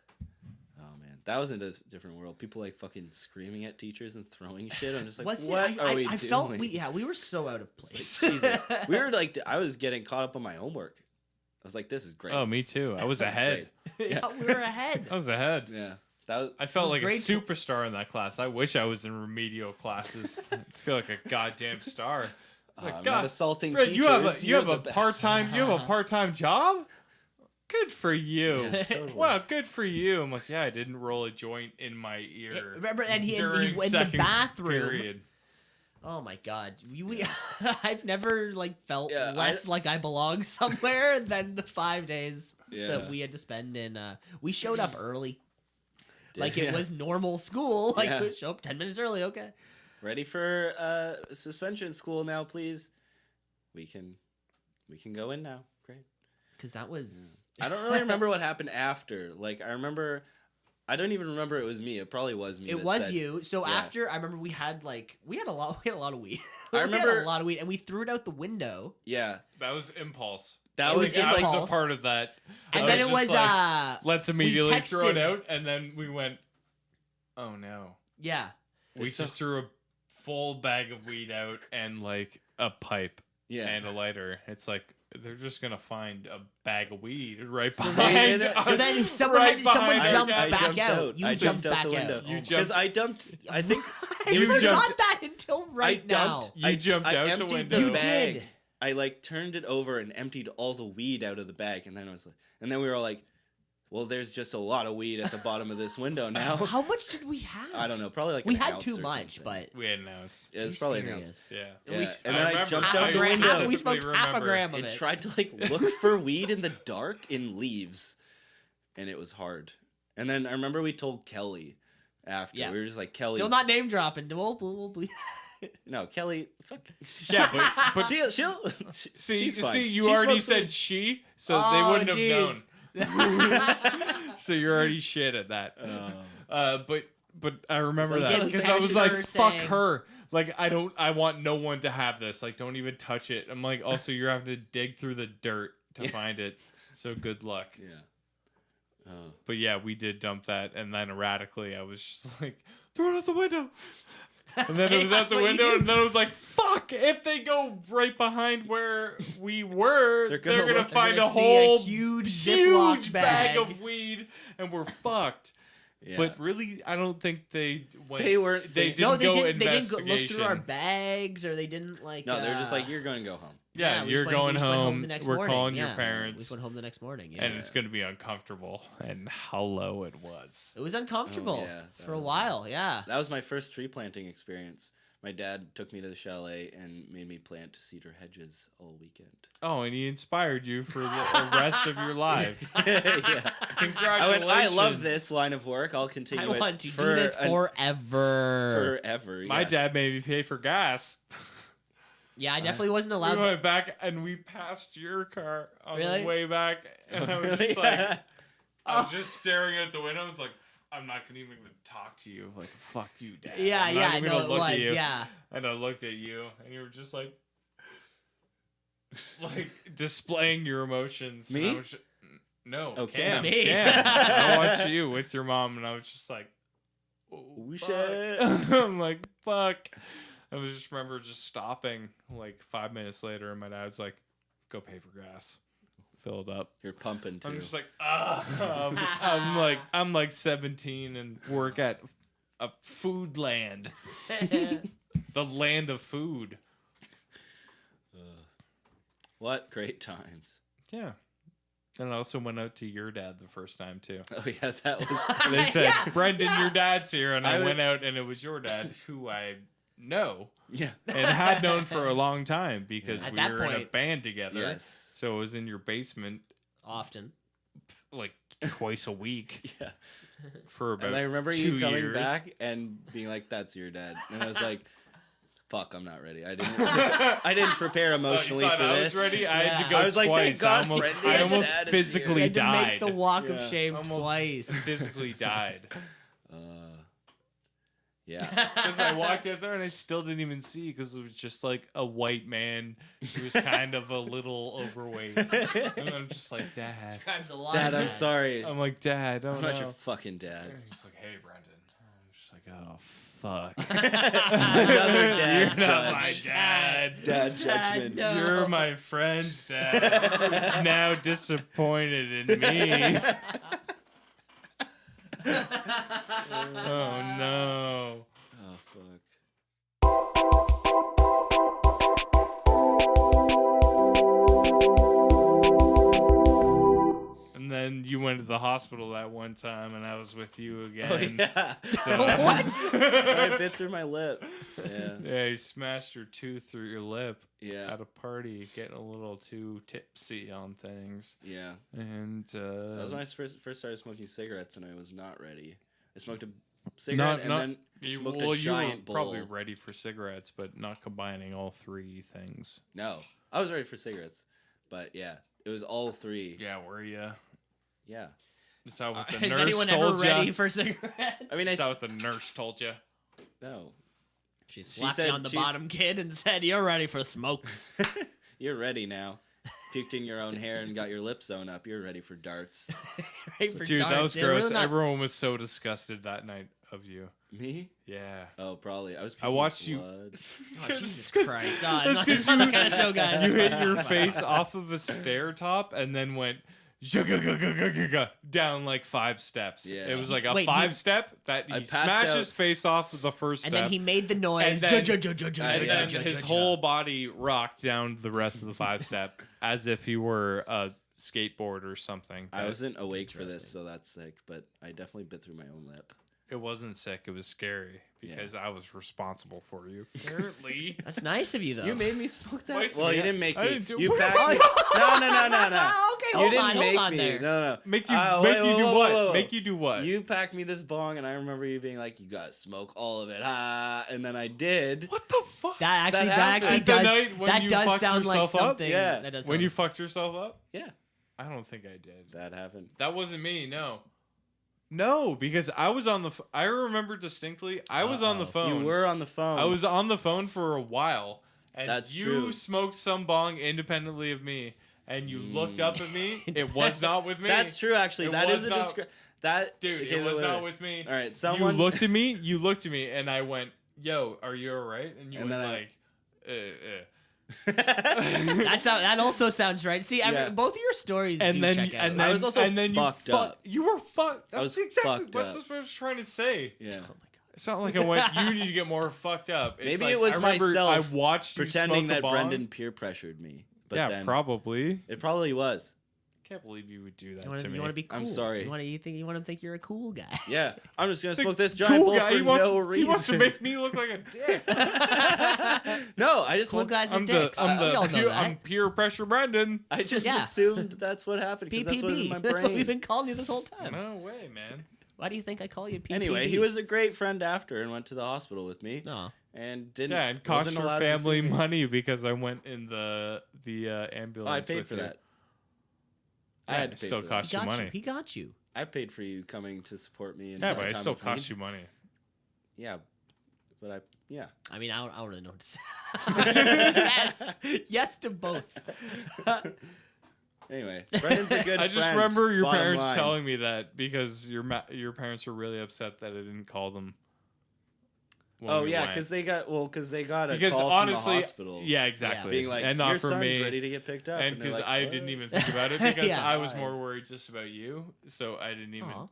Oh man, that was in a different world. People like fucking screaming at teachers and throwing shit. I'm just like, Was it- what are we I doing? felt we were so out of place. Like, Jesus, we were like, I was getting caught up on my homework. I was like, this is great. Oh, me too. I was ahead. Yeah, we were ahead. I was ahead. Yeah, that was. I felt was like a grade tw- superstar in that class. I wish I was in remedial classes. I feel like a goddamn star. Like, I'm God, not assaulting Fred, teachers. you have a You're the you best. have a part-time job. Good for you. Totally. Wow, good for you. I'm like, yeah, I didn't roll a joint in my ear. Remember, and he during in the second bathroom. period. Oh my god, we I've never like felt Yeah, less like I belong somewhere than the 5 days Yeah. that we had to spend in. We showed up early, like Yeah. it was normal school. Like Yeah. we show up 10 minutes early. Okay. Ready for suspension school now, please. We can go in now. Great. Because that was. I don't really remember what happened after. Like I don't even remember it was me. It probably was me. It that was said- you. So Yeah. after, I remember we had a lot of weed. I we had remember- a lot of weed, and we threw it out the window. Yeah. That was impulse. That It was was just I like was impulse. a part of that. And I then it just was like, let's immediately throw it texted- out, and then we went, oh no. yeah. We It's just threw a full bag of weed out and like a pipe yeah. and a lighter. It's like they're just gonna find a bag of weed right So behind then- us. So then someone right someone behind jumped our guy. back jumped out. You I jumped jumped out back the window. out. You Because jumped- I dumped. I think I You forgot jumped- that until right I dumped. You jumped I out the emptied window. You bag. did. I like turned it over and emptied all the weed out of the bag, and then I was like, and then we were all like, well, there's just a lot of weed at the bottom of this window now. How much did we have? I don't know, probably like We an had ounce too or much, something. but We had announced. It was Are probably you an ounce. Yeah. Yeah. We- And then I remember- jumped half out a the gram- window we smoked half a remember. gram of and it. tried to like look for weed in the dark in leaves, and it was hard. And then I remember we told Kelly after. Yeah. We were just like, Kelly. Still not name dropping. We'll No, Kelly. Fuck. Yeah, but she'll. see, she's fine. see, you She already smokes said weed. she, so Oh, they wouldn't jeez. have known. So you're already shit at that. But I remember So that again, because I was texted like, her fuck saying- her. Like I want no one to have this. Like don't even touch it. I'm like, also you're having to dig through the dirt to Yeah. find it. So good luck. Yeah. Oh. But yeah, we did dump that, and then erratically, I was just like, throw it out the window. And then it was out That's the what you window, do. and then it was like, fuck! If they go right behind where we were, They're they're gonna gonna look- find gonna a see whole huge Ziploc bag bag. of weed, and we're fucked. Yeah. But really, I don't think they went. They weren't. They They, didn't No, they go didn't. They didn't go look through investigation. our bags, or they didn't like. no, they're just like, you're going to go home. Yeah, we you're just went- we going just went home. the next We're morning. calling your Yeah, parents, We just went home the next morning. Yeah. and it's gonna be uncomfortable. And how low it was. It was uncomfortable Oh, yeah, that for a was- while. Yeah. That was my first tree planting experience. My dad took me to the chalet and made me plant cedar hedges all weekend. Oh, and he inspired you for the rest of your life. Yeah. Congratulations! I love this line of work. I'll continue I it want to for do this an- forever. forever. My yes. dad made me pay for gas. Yeah, I definitely wasn't We allowed. went back and we passed your car on Really? the way back, and I was Really? just like, I was just staring at the window. I was like, I'm not gonna even talk to you. Like, fuck you, Dad. Yeah, I'm not yeah, even no, gonna it look at was, you. yeah. And I looked at you, and you were just like displaying your emotions. And Me? I was no, Oh, Cam. Me. Cam. I watched you with your mom, and I was just like, oh, We fuck. should. I'm like, fuck. I was just remember just stopping like 5 minutes later, and my dad's like, go pay for gas, fill it up. You're pumping too. I'm just like, I'm like 17 and work at a food land, the land of food. What great times. Yeah. And I also went out to your dad the first time too. Oh yeah, that was. They said, Yeah, Brendan, yeah. your dad's here, and I I went out and it was your dad, who I know Yeah. and had known for a long time because At we that were in a point- band together. Yes. So it was in your basement Often. like twice a week Yeah. for about And I remember 2 you coming years. back and being like, "That's your dad," and I was like, "Fuck, I'm not ready. I didn't prepare Oh, emotionally you thought for I this." was ready. I had Yeah. to go I was like, thank twice. God I almost, Brendan's I almost dad is here. physically You had to died. make the walk of Yeah. shame Almost twice. physically died. Yeah. Because I walked out there and I still didn't even see because it was just like a white man who was kind of a little overweight. And I'm just like, Dad. Describes a lot Dad, of I'm dads. sorry. I'm like, Dad, I I'm don't not know. your fucking dad. And he's like, hey, Brendan. I'm just like, oh, fuck. Another dad You're not my judge. dad. Dad judgment. no. You're my friend's dad who's now disappointed in me. Oh, no. Oh fuck. And then you went to the hospital that one time, and I was with you again. Oh yeah. So- I bit through my lip. Yeah. Yeah, you smashed your tooth through your lip Yeah. at a party, getting a little too tipsy on things. Yeah. And That was when I first started smoking cigarettes, and I was not ready. I smoked a cigarette and then smoked a giant you bowl. were probably ready for cigarettes, but not combining all three things. No, I was ready for cigarettes, but yeah, it was all three. Yeah, were you? Yeah. Is that what the Is nurse anyone ever told ready you? for cigarettes? I mean, Is that what the nurse told you? no. She slapped you said on the she's- bottom, kid, and said, "You're ready for smokes." You're ready now. Puked in your own hair and got your lip sewn up. You're ready for darts. Ready for Dude, that darts. was They were gross. not- Everyone was so disgusted that night of you. Me? Yeah. Oh, probably. I was. I watched you- blood. Oh, Jesus It's 'cause- Christ! it's Oh, it's 'cause not you- that kind of show, guys. You hit your face off of a stair top and then went down like 5 steps. Yeah. It was like a Wait, 5-step that I he passed smashed out. his face off of the first And step. then he made the noise. And then- And and then his whole body rocked down the rest of the 5-step as if he were a skateboard or something. I wasn't awake for this, Interesting. so that's sick. But I definitely bit through my own lip. It wasn't sick. It was scary because I was responsible for you. Apparently. That's nice of you, though. You made me smoke that. Wait, Well, you yeah. didn't make I me. didn't do- You What? packed me. No. Okay, You hold didn't on, make hold on me. there. No. Make you Oh, make wait, you whoa, do whoa, what? whoa, whoa. Make you do what? You packed me this bong, and I remember you being like, "You gotta smoke all of it," and then I did. What the fuck? That actually happened. does. The night when That you does fucked sound like yourself up? something. Yeah. That does. When sound you fucked yourself up? Yeah, I don't think I did. that happened. That wasn't me. No. No, because I was on the. I remember distinctly. I was on the Uh-oh. phone. You were on the phone. I was on the phone for a while, and That's you true. smoked some bong independently of me, and you looked up at me. It was not with me. That's true. Actually, It that was is a not- that Dude, okay, it was wait, not wait. with me. All right, someone You looked at me. You looked at me, and I went, "Yo, are you alright?" And you And went then I- like, That also sounds right. See, I Yeah. mean, both of your stories and do then check out. and then I was also and then fucked you up. You were fucked. I was That's exactly fucked what up. this was trying to say. Yeah. Oh my god. It's not like I went. You need to get more fucked up. It's Maybe like, it was I remember myself I watched you Pretending smoke a that bong. Brendan peer pressured me. But Yeah, then probably. it probably was. Can't believe you would do that You want to me. to be cool. I'm sorry. You want to think you're a cool guy. Yeah, I'm just gonna The smoke this giant bowl for he wants, no reason. He wants to make me look like a dick. No, I just Cool want, guys are I'm dicks. I'm We all know peer, that. I'm peer pressure Brendan. I just Yeah. assumed that's what happened because that's what was in my PPB. That's what we've brain. been calling you this whole time. No way, man. Why do you think I call you PPB? Anyway, he was a great friend after and went to the hospital with me. No. and didn't. Yeah, and cost wasn't your allowed to family see me. money because I went in the ambulance. Oh, I paid with for you. that. Yeah, I had to it pay still for cost He you got money. you. He got you. that. I paid for you coming to support me. In Yeah, my but it time still of costs need. you money. Yeah, but yeah. I mean, I don't really know what to say. Yes. Yes to both. Anyway, Brendan's a good I just friend, remember your bottom parents line. telling me that because your parents were really upset that I didn't call them. when Oh we yeah, went. because they got a Because call honestly, from the hospital. yeah, exactly. being like, and not your for son's me, ready to get picked up, and they're because like, I "What?" didn't even think about it because Yeah. I was more worried just about you, so I didn't even. Aw.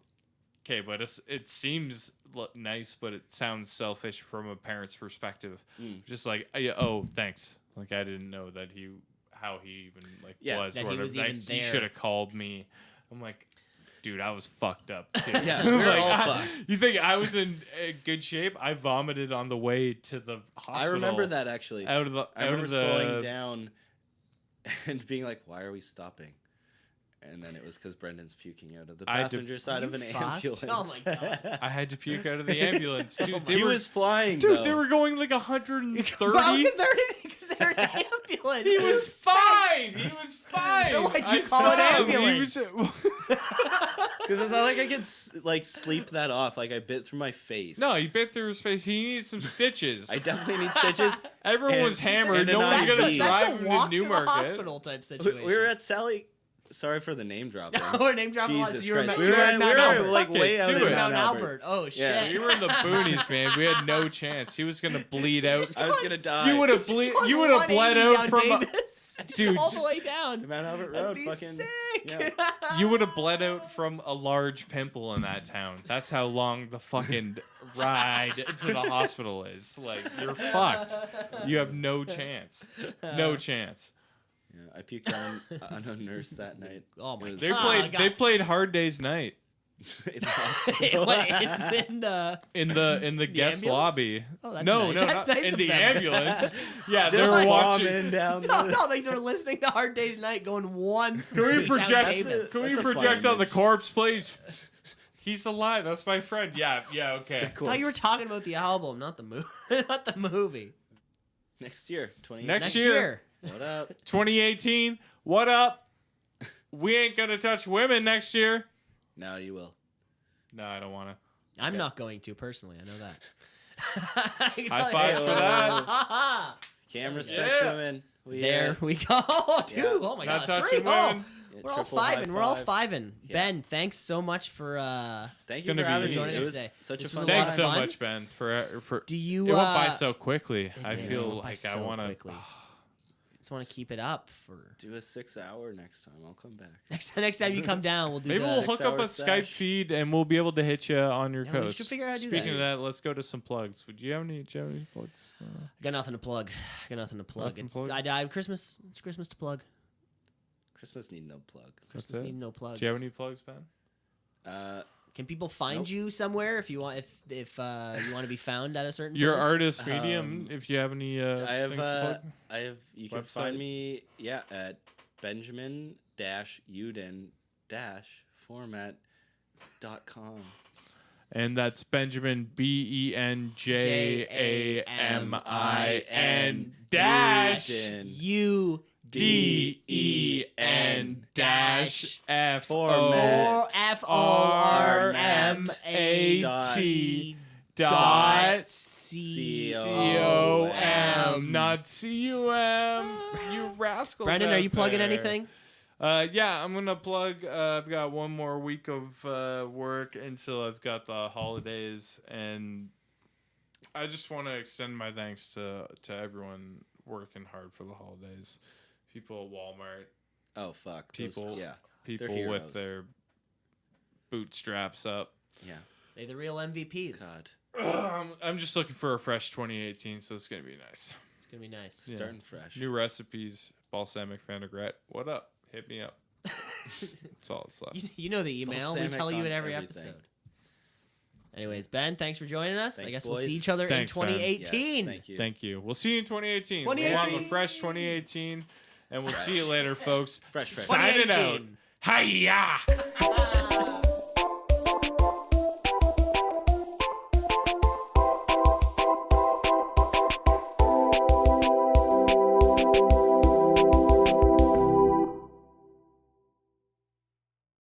Okay, but it seems nice, but it sounds selfish from a parent's perspective. Just like, oh, thanks. Like I didn't know that how he even Yeah. was. That or he whatever. was even Like, there. You should have called me. I'm like, dude, I was fucked up too. Yeah, we're Like, all fucked. You think I was in good shape? I vomited on the way to the hospital. I remember that actually. Out of the, I out remember of the, slowing down and being like, "Why are we stopping?" And then it was because Brendan's puking out of the I did- passenger side of an You fucked? ambulance. Oh my God. I had to puke out of the ambulance, dude. They He were, was flying. dude. though. They were going like 130. Well, because they're in an ambulance. He was fine. He was fine. Then why'd you I call saw an him. He ambulance? was- Because it's not like I could like sleep that off. Like I bit through my face. no, he bit through his face. He needs some stitches. I definitely need stitches. Everyone and- was hammered. and No an one's IV. gonna that's drive a him to walk to the Newmarket. hospital type We situation. were at Sally. Sorry for the name dropping. We're name dropping a lot. So Jesus you were, Christ. you We were were, at Mount we were Albert. like Fuck it, way out do in it. Mount Mount Albert. Albert. Oh Yeah. shit. We were in the boonies, man. We had no chance. He was gonna bleed out. I was gonna die. You would have You would have bled out from. Just Dude. all the way down. Mount Albert That'd Road. be Fucking. sick. yeah. You would have bled out from a large pimple in that town. That's how long the fucking ride to the hospital is. Like, you're fucked. You have no chance. No chance. Yeah, I puked on a nurse that night. Oh my It was They Oh, played. God. They played Hard Day's Night in the hospital. What, in the in the guest ambulance? lobby. Oh, that's no, nice. no, That's not nice in of the them. ambulance. Yeah, they Just were like watching. bombing down no, the- no, like they're listening to Hard Day's Night going 1 Can we project? Davis. Can we That's a fun project on the image. corpse, please? He's alive. That's my friend. Yeah, okay. I thought you were talking about the album, not the movie. Not the movie. Next year, 20. Next Next year. year. What up? 2018. What up? We ain't gonna touch women next year. Now you will. No, I don't want to. I'm Okay. not going to personally. I know that. I can High tell you. fives for that. Cam respects Yeah. women. We, There we go. Dude, Yeah. oh my Not god. touching 3-0. women. We're all triple high fiving. We're all five. fiving. Yeah. Ben, thanks so much for Thank It's you gonna for be having me. joining It us was today. such This a was fun a lot Thanks of so fun. much, Ben. For Do you it went by so quickly. it I did. It feel went by like so I want to. quickly. Just want to keep it up for Do a 6 hour next time. I'll come back. next time you come down, we'll do Maybe the we'll hook up a 6 Skype hour feed and we'll be able to hit you on your Yeah, we coast. should figure out how to do Speaking that. of that, let's go to some plugs. Would you have any plugs? Got nothing to plug. Got nothing to plug. Nothing It's plug? I Christmas. It's Christmas to plug. Christmas need no plug. Christmas it? need no plugs. Do you have any plugs, Ben? Can people find Nope. you somewhere if you want if you want to be found at a certain Your place? artist medium, if you have any I have things to plug. I have you can Website? find me at benjamin-uden-format.com. And that's Benjamin BenjaminJamin dash U DEN dash Format. FORMAT dot COM. not CUM. You rascals. Brendan, are out you plugging there. anything? Yeah, I'm gonna plug. I've got one more week of work until I've got the holidays, and I just want to extend my thanks to everyone working hard for the holidays. People at Walmart, Oh fuck. People- yeah. people heroes. with their bootstraps up. Yeah. They're the real MVPs. God. I'm just looking for a fresh 2018, so it's gonna be nice. It's gonna be nice. Yeah. Starting fresh. New recipes, balsamic vinaigrette. What up? Hit me up. That's all that's left. You know the email. We Balsamic tell you on at every everything. episode. Anyways, Ben, thanks for joining us. I Thanks, guess we'll boys. see each other Thanks, in Ben. 2018. Yes, thank you. Thank you. We'll see you in 2018. We'll have a 2018. fresh 2018, and we'll see you later, folks. Fresh. Signing out. 2018. Hiya!